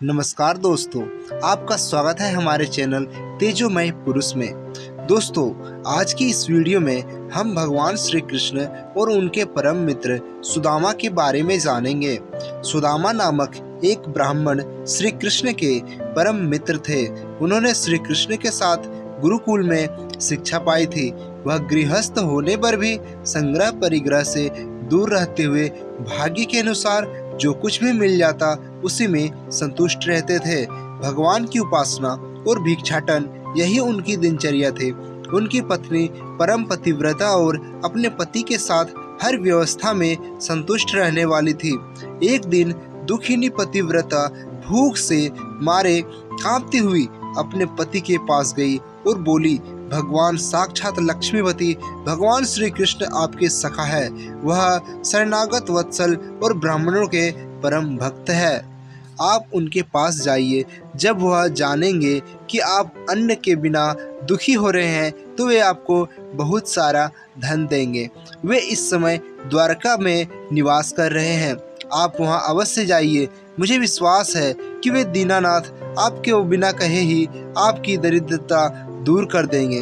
नमस्कार दोस्तों, आपका स्वागत है हमारे चैनल तेजोमय पुरुष में। दोस्तों, आज की इस वीडियो में हम भगवान श्री कृष्ण और उनके परम मित्र सुदामा के बारे में जानेंगे। सुदामा नामक एक ब्राह्मण श्री कृष्ण के परम मित्र थे। उन्होंने श्री कृष्ण के साथ गुरुकुल में शिक्षा पाई थी। वह गृहस्थ होने पर भी संग्रह परिग्रह से दूर रहते हुए भाग्य के अनुसार जो कुछ भी मिल जाता उसी में संतुष्ट रहते थे। भगवान की उपासना और भिक्षाटन यही उनकी दिनचर्या थी। उनकी पत्नी परम पतिव्रता और अपने पति के साथ हर व्यवस्था में संतुष्ट रहने वाली थी। एक दिन दुखिनी पतिव्रता भूख से मारे कांपती हुई अपने पति के पास गई और बोली, भगवान साक्षात लक्ष्मीपति भगवान श्री कृष्ण आपके सखा है। वह शरणागत वत्सल और ब्राह्मणों के परम भक्त है। आप उनके पास जाइए। जब वह जानेंगे कि आप अन्न के बिना दुखी हो रहे हैं तो वे आपको बहुत सारा धन देंगे। वे इस समय द्वारका में निवास कर रहे हैं। आप वहां अवश्य जाइए। मुझे विश्वास है कि वे दीनानाथ आपके बिना कहे ही आपकी दरिद्रता दूर कर देंगे।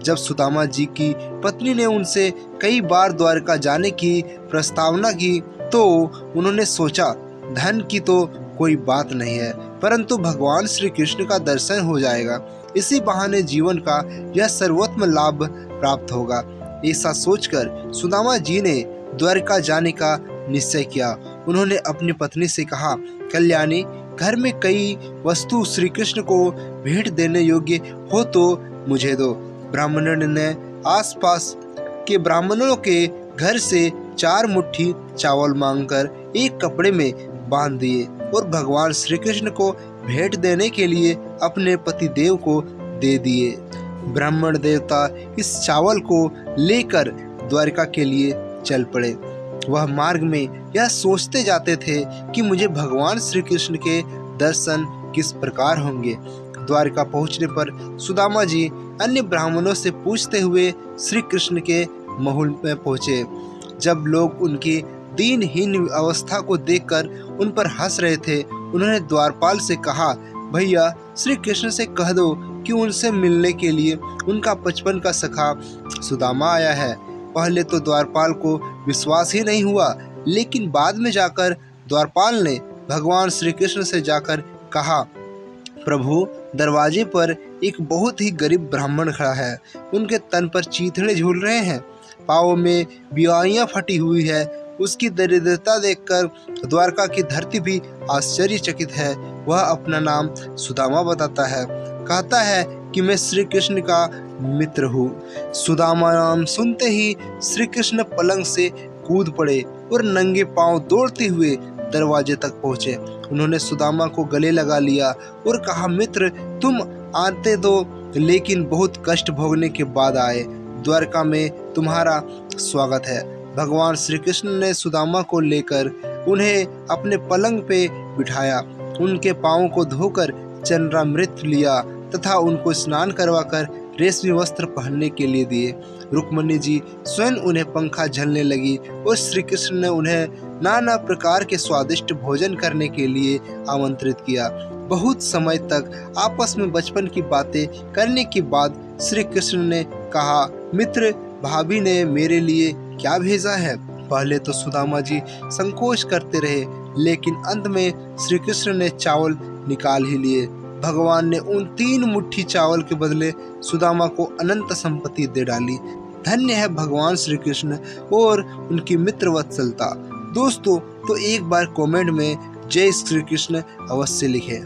जब सुदामा जी की पत्नी ने उनसे कई बार द्वारका जाने की प्रस्तावना की तो उन्होंने सोचा, धन की तो कोई बात नहीं है, परंतु भगवान श्री कृष्ण का दर्शन हो जाएगा। इसी बहाने जीवन का यह सर्वोत्तम लाभ प्राप्त होगा। ऐसा सोचकर सुदामा जी ने द्वारका जाने का निश्चय किया। उन्होंने अपनी पत्नी से कहा, कल्याणी, घर में कई वस्तु श्री कृष्ण को भेंट देने योग्य हो तो मुझे दो। ब्राह्मण ने आसपास के ब्राह्मणों के घर से 4 मुट्ठी चावल मांगकर एक कपड़े में बांध दिए और भगवान श्री कृष्ण को भेंट देने के लिए अपने पति देव को दे दिए। ब्राह्मण देवता इस चावल को लेकर द्वारका के लिए चल पड़े। वह मार्ग में यह सोचते जाते थे कि मुझे भगवान श्री कृष्ण के दर्शन किस प्रकार होंगे। द्वारका पहुंचने पर सुदामा जी अन्य ब्राह्मणों से पूछते हुए श्री कृष्ण के महल में पहुंचे। जब लोग उनकी दीनहीन अवस्था को देखकर उन पर हंस रहे थे, उन्होंने द्वारपाल से कहा, भैया श्री कृष्ण से कह दो कि उनसे मिलने के लिए उनका बचपन का सखा सुदामा आया है। पहले तो द्वारपाल को विश्वास ही नहीं हुआ, लेकिन बाद में जाकर द्वारपाल ने भगवान श्री कृष्ण से जाकर कहा, प्रभु, दरवाजे पर एक बहुत ही गरीब ब्राह्मण खड़ा है। उनके तन पर चीथड़े झूल रहे हैं, पाँव में बियाइयाँ फटी हुई है। उसकी दरिद्रता देखकर द्वारका की धरती भी आश्चर्यचकित है। वह अपना नाम सुदामा बताता है, कहता है कि मैं श्री कृष्ण का मित्र हूँ। सुदामा नाम सुनते ही श्री कृष्ण पलंग से कूद पड़े और नंगे पांव दौड़ते हुए दरवाजे तक पहुँचे। उन्होंने सुदामा को गले लगा लिया और कहा, मित्र, तुम आते तो लेकिन बहुत कष्ट भोगने के बाद आए। द्वारका में तुम्हारा स्वागत है। भगवान श्री कृष्ण ने सुदामा को लेकर उन्हें अपने पलंग पे बिठाया, उनके पाँव को धोकर चरणामृत लिया तथा उनको स्नान करवाकर रेशमी वस्त्र पहनने के लिए दिए। रुक्मणी जी स्वयं उन्हें पंखा झलने लगी और श्री कृष्ण ने उन्हें नाना प्रकार के स्वादिष्ट भोजन करने के लिए आमंत्रित किया। बहुत समय तक आपस में बचपन की बातें करने के बाद श्री कृष्ण ने कहा, मित्र, भाभी ने मेरे लिए क्या भेजा है। पहले तो सुदामा जी संकोच करते रहे, लेकिन अंत में श्री कृष्ण ने चावल निकाल ही लिए। भगवान ने उन 3 मुट्ठी चावल के बदले सुदामा को अनंत संपत्ति दे डाली। धन्य है भगवान श्री कृष्ण और उनकी मित्र वत्सलता। दोस्तों, तो एक बार कमेंट में जय श्री कृष्ण अवश्य लिखें।